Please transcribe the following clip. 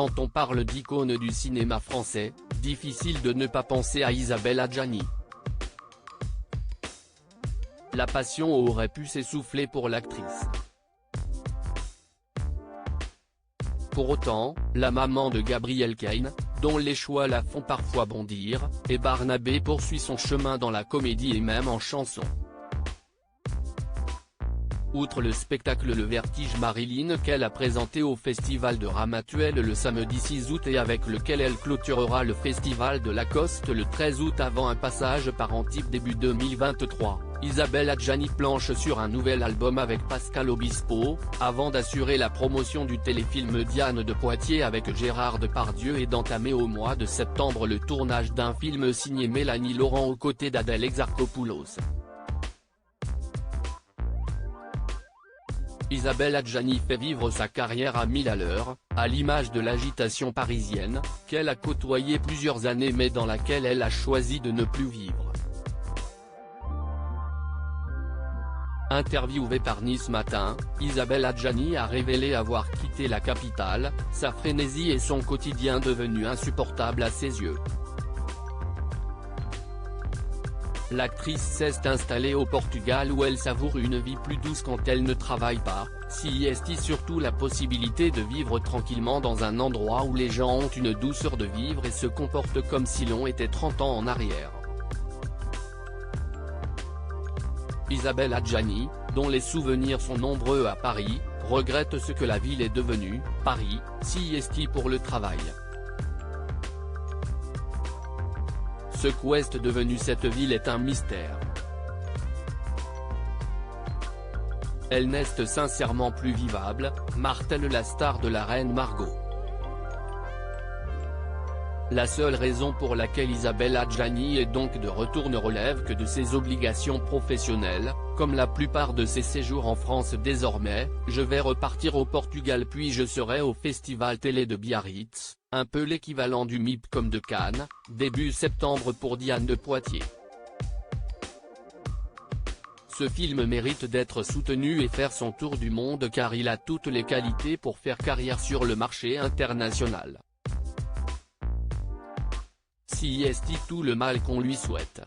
Quand on parle d'icône du cinéma français, difficile de ne pas penser à Isabelle Adjani. La passion aurait pu s'essouffler pour l'actrice. Pour autant, la maman de Gabriel Cain, dont les choix la font parfois bondir, et Barnabé poursuit son chemin dans la comédie et même en chanson. Outre le spectacle Le Vertige Marilyn qu'elle a présenté au Festival de Ramatuelle le samedi 6 août et avec lequel elle clôturera le Festival de Lacoste le 13 août avant un passage par Antibes début 2023, Isabelle Adjani planche sur un nouvel album avec Pascal Obispo, avant d'assurer la promotion du téléfilm Diane de Poitiers avec Gérard Depardieu et d'entamer au mois de septembre le tournage d'un film signé Mélanie Laurent aux côtés d'Adèle Exarchopoulos. Isabelle Adjani fait vivre sa carrière à 1000 à l'heure, à l'image de l'Agitation parisienne, qu'elle a côtoyée plusieurs années mais dans laquelle elle a choisi de ne plus vivre. Interviewée par Nice Matin, Isabelle Adjani a révélé avoir quitté la capitale, sa frénésie et son quotidien devenu insupportable à ses yeux. L'actrice s'est installée au Portugal où elle savoure une vie plus douce quand elle ne travaille pas, s'y est surtout la possibilité de vivre tranquillement dans un endroit où les gens ont une douceur de vivre et se comportent comme si l'on était 30 ans en arrière. Isabelle Adjani, dont les souvenirs sont nombreux à Paris, regrette ce que la ville est devenue, Paris, s'y est pour le travail. Ce qu'est devenue cette ville est un mystère. Elle n'est sincèrement plus vivable, martèle la star de la reine Margot. La seule raison pour laquelle Isabelle Adjani est donc de retour ne relève que de ses obligations professionnelles, comme la plupart de ses séjours en France désormais. Je vais repartir au Portugal puis je serai au Festival télé de Biarritz, un peu l'équivalent du MIP comme de Cannes, début septembre pour Diane de Poitiers. Ce film mérite d'être soutenu et faire son tour du monde car il a toutes les qualités pour faire carrière sur le marché international. Si est tout le mal qu'on lui souhaite.